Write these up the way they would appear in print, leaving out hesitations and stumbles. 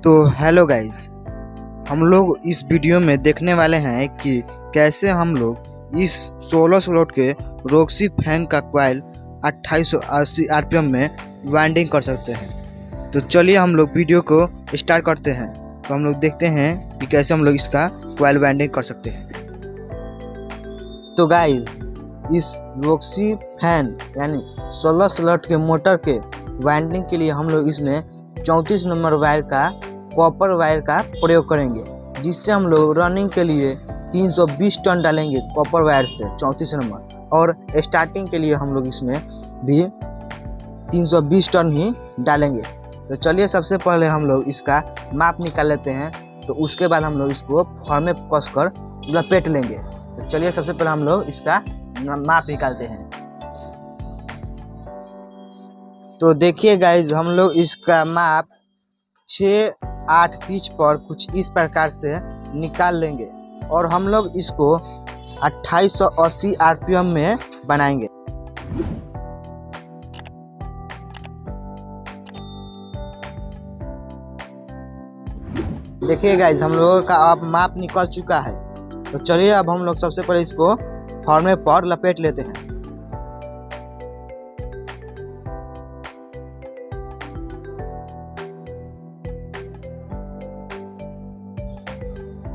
तो hello guys, हम लोग इस वीडियो में देखने वाले हैं कि कैसे हम लोग इस 16 स्लॉट के रॉक्सी फैन का कॉइल 2880 आरपीएम में वाइंडिंग कर सकते हैं। तो चलिए हम लोग वीडियो को स्टार्ट करते हैं। तो हम लोग देखते हैं कि कैसे हम लोग इसका कॉइल वाइंडिंग कर सकते हैं। तो गाइस, इस रॉक्सी फैन यानी 16 स्लॉट के मोटर के वाइंडिंग के लिए हम लोग इसमें 34 नंबर वायर का कॉपर वायर का प्रयोग करेंगे, जिससे हम लोग रनिंग के लिए 320 टन डालेंगे कॉपर वायर से 34 नंबर, और स्टार्टिंग के लिए हम लोग इसमें भी 320 टन ही डालेंगे। तो चलिए सबसे पहले हम लोग इसका माप निकाल लेते हैं, तो उसके बाद हम लोग इसको फॉर्म में कस कर लपेट लेंगे। तो चलिए सबसे पहले हम लोग इसका माप निकालते हैं। तो देखिए गाइज, हम लोग इसका माप 6-8 पिच पर कुछ इस प्रकार से निकाल लेंगे और हम लोग इसको 2880 आरपीएम में बनाएंगे। देखिए गाइज, हम लोगों का अब माप निकल चुका है। तो चलिए अब हम लोग सबसे पहले इसको फॉर्मे पर लपेट लेते हैं।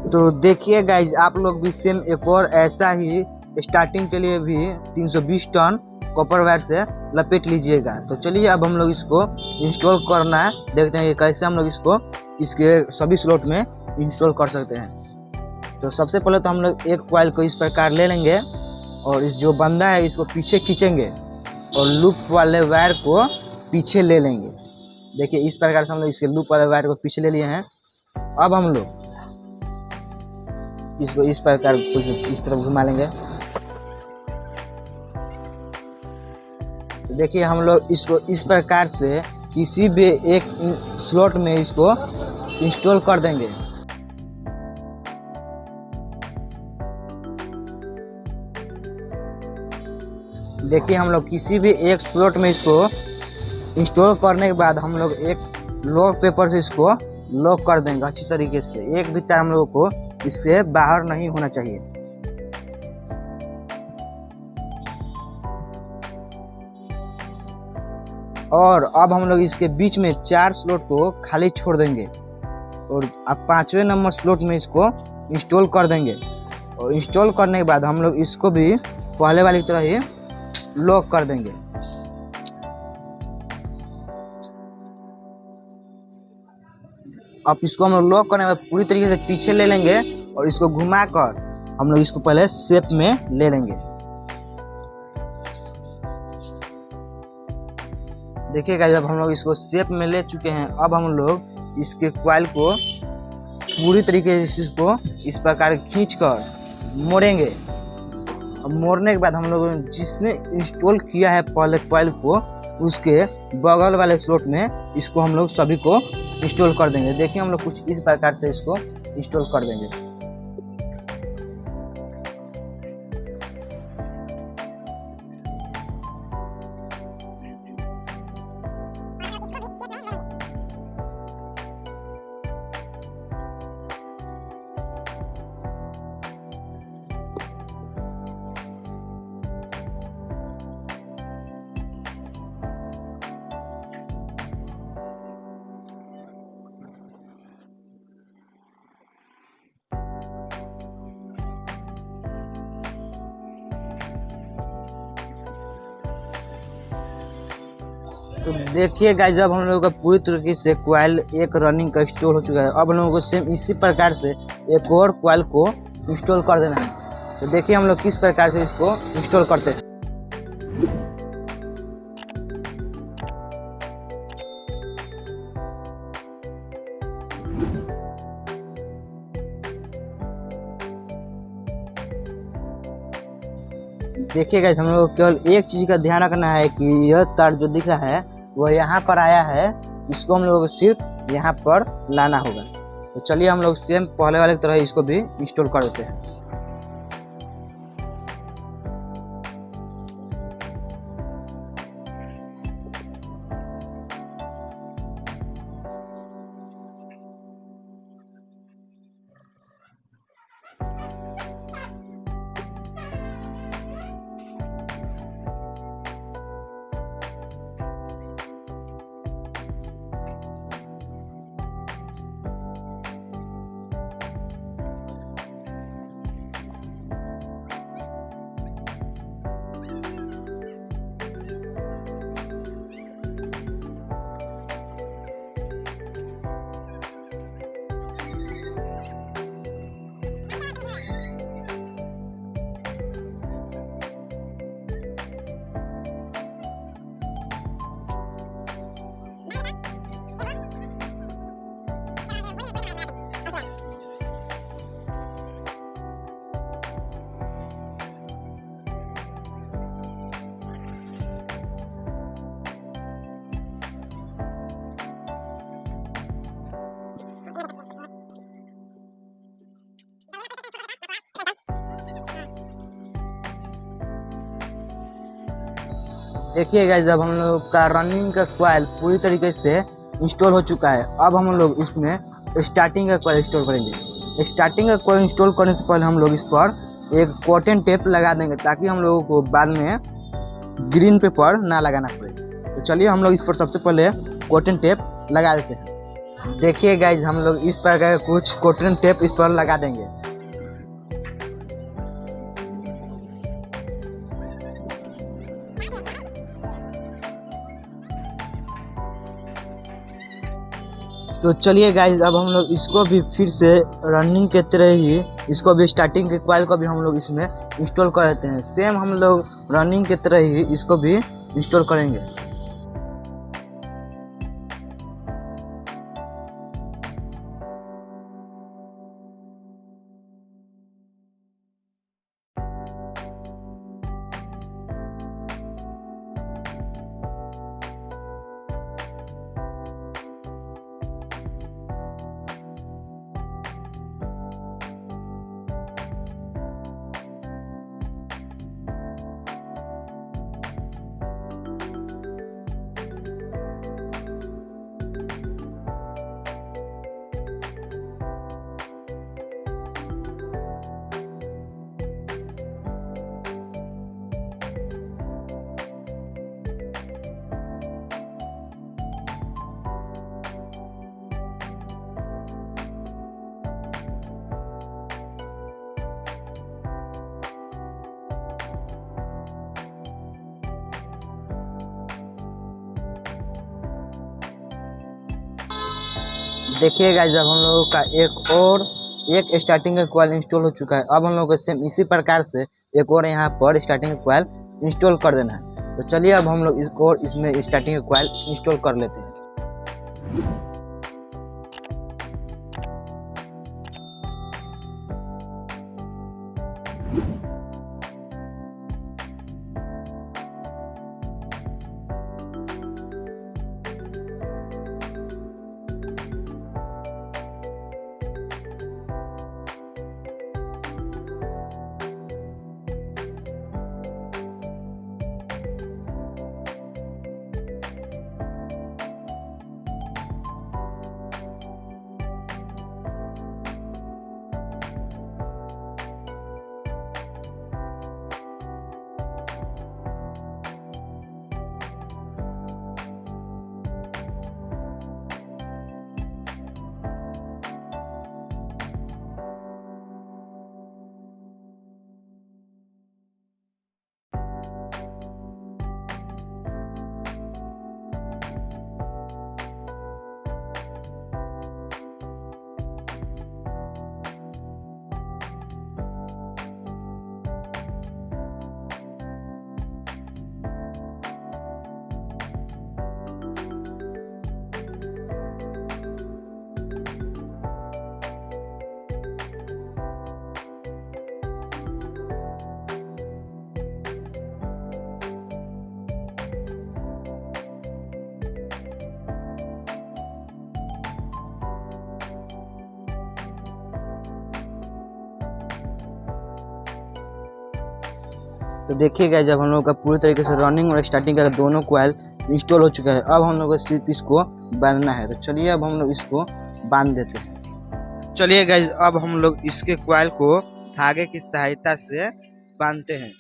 तो देखिए गाइज, आप लोग भी सेम एक और ऐसा ही स्टार्टिंग के लिए भी 320 टन कॉपर वायर से लपेट लीजिएगा। तो चलिए अब हम लोग इसको इंस्टॉल करना है, देखते हैं कि कैसे हम लोग इसको इसके सभी स्लॉट में इंस्टॉल कर सकते हैं। तो सबसे पहले तो हम लोग एक कॉइल को इस प्रकार ले लेंगे और इस जो बंदा है इसको पीछे खींचेंगे और लूप वाले वायर को पीछे ले लेंगे। देखिए इस प्रकार से हम लोग इसके लूप वाले वायर को पीछे ले लिए हैं। अब हम लोग इसको इस प्रकार कुछ इस तरफ घुमा लेंगे। तो देखिए हम लोग इसको इस प्रकार से किसी भी एक स्लॉट में इसको इंस्टॉल कर देंगे। देखिए हम लोग किसी भी एक स्लॉट में इसको इंस्टॉल करने के बाद हम लोग एक लॉक पेपर से इसको लॉक कर देंगे अच्छी तरीके से। एक भी तार हम लोगों को इससे बाहर नहीं होना चाहिए। और अब हम लोग इसके बीच में 4 स्लॉट को खाली छोड़ देंगे और अब 5वें नंबर स्लॉट में इसको इंस्टॉल कर देंगे। और इंस्टॉल करने के बाद हम लोग इसको भी पहले वाली तरह ही लॉक कर देंगे। अब इसको हम लोग लॉक करने के बाद पूरी तरीके से पीछे ले लेंगे और इसको घुमाकर हम लोग इसको पहले शेप में ले लेंगे। देखिएगा जब हम लोग इसको शेप में ले चुके हैं, अब हम लोग इसके कॉइल को पूरी तरीके से इसको इस प्रकार खींचकर मोड़ेंगे। अब मोड़ने के बाद हम लोग जिसमें इंस्टॉल किया है पहले कॉइल को, उसके बगल वाले स्लॉट में इसको हम लोग सभी को इंस्टॉल कर देंगे। देखिए हम लोग कुछ इस प्रकार से इसको इंस्टॉल कर देंगे। तो देखिए गाइस, जब हम लोगों का पूरी तरीके से कॉइल एक रनिंग का इंस्टॉल हो चुका है, अब हम लोगों को सेम इसी प्रकार से एक और कॉइल को इंस्टॉल कर देना है। तो देखिए हम लोग किस प्रकार से इसको इंस्टॉल करते हैं। देखिए गाइस, हम लोग को केवल एक चीज़ का ध्यान रखना है कि यह तार जो दिख रहा है वो यहाँ पर आया है, इसको हम लोगों को सिर्फ यहाँ पर लाना होगा। तो चलिए हम लोग सेम पहले वाले की तरह इसको भी इंस्टॉल कर देते हैं। देखिए गाइस, जब हम लोग का रनिंग का कॉइल पूरी तरीके से इंस्टॉल हो चुका है, अब हम लोग इसमें स्टार्टिंग का कॉइल इंस्टॉल करेंगे। स्टार्टिंग का कॉइल इंस्टॉल करने से पहले हम लोग इस पर एक कॉटन टेप लगा देंगे ताकि हम लोगों को बाद में ग्रीन पेपर ना लगाना पड़े। तो चलिए हम लोग इस पर सबसे पहले कॉटन टेप लगा देते हैं। देखिए गाइज, हम लोग इस प्रकार का कुछ कॉटन टेप इस पर लगा देंगे। तो चलिए गाइज, अब हम लोग इसको भी फिर से रनिंग के तरह ही इसको भी स्टार्टिंग के कॉइल को भी हम लोग इसमें इंस्टॉल कर देते हैं। सेम हम लोग रनिंग के तरह ही इसको भी इंस्टॉल करेंगे। देखिए गाइस, जब हम लोगों का एक स्टार्टिंग का कॉइल इंस्टॉल हो चुका है, अब हम लोगों को सेम इसी प्रकार से एक और यहाँ पर स्टार्टिंग का कॉइल इंस्टॉल कर देना है। तो चलिए अब हम लोग इसको इसमें स्टार्टिंग का कॉइल इंस्टॉल कर लेते हैं। तो देखिएगा, जब हम लोग का पूरी तरीके से रनिंग और स्टार्टिंग का दोनों कॉइल इंस्टॉल हो चुका है, अब हम लोग को सिर्फ इसको बांधना है। तो चलिए अब हम लोग इसको बांध देते हैं। चलिए गाइज, अब हम लोग इसके कॉइल को धागे की सहायता से बांधते हैं।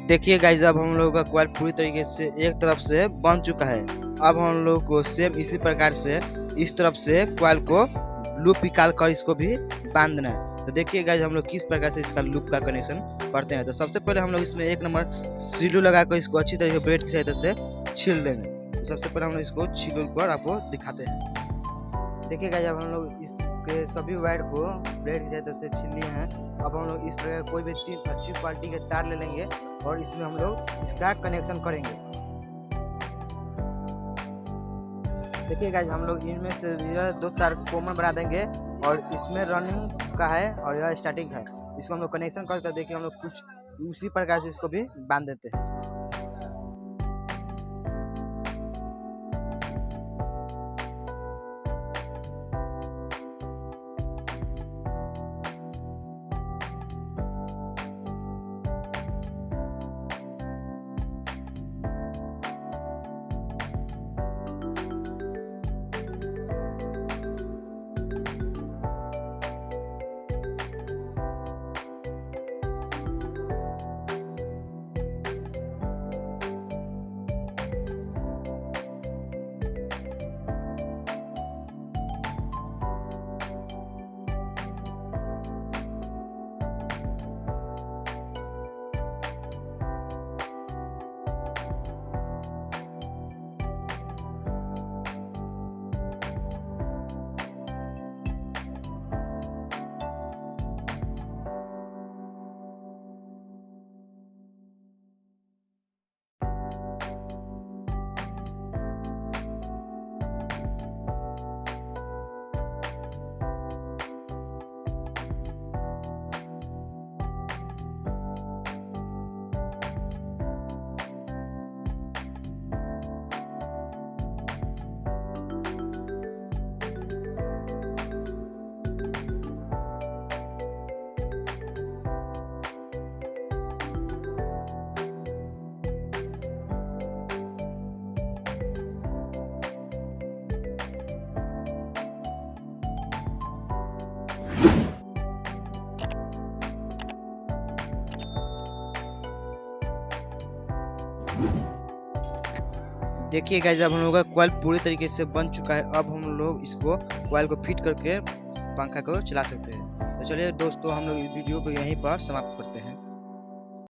देखिए गाइज, अब हम लोगों का कॉइल पूरी तरीके से एक तरफ से बन चुका है। अब हम लोग को सेम इसी प्रकार से इस तरफ से कॉइल को लूप निकाल कर इसको भी बांध देना है। तो देखिए गाइज, हम लोग किस प्रकार से इसका लूप का कनेक्शन करते हैं। तो सबसे पहले हम लोग इसमें 1 नंबर सिल्लू लगाकर इसको अच्छी तरीके से ब्लेड की सहायता से छील देंगे। तो सबसे पहले हम लोग इसको छील कर आपको दिखाते हैं। देखिए गाइज, अब हम लोग इसके सभी वायर को ब्लेड की सहायता से छील लिए हैं। अब हम लोग इस प्रकार कोई भी 3 अच्छी क्वालिटी के तार ले लेंगे और इसमें हम लोग इसका कनेक्शन करेंगे। देखिए गाइज, हम लोग इनमें से यह 2 तार कॉमन बना देंगे और इसमें रनिंग का है और यह स्टार्टिंग है। इसको हम लोग कनेक्शन करके देखिए हम लोग कुछ उसी प्रकार से इसको भी बांध देते हैं। देखिए गाइस, अब हम लोग का कॉइल पूरी तरीके से बन चुका है। अब हम लोग इसको कॉइल को फिट करके पंखा को चला सकते हैं। तो चलिए दोस्तों, हम लोग इस वीडियो को यहीं पर समाप्त करते हैं।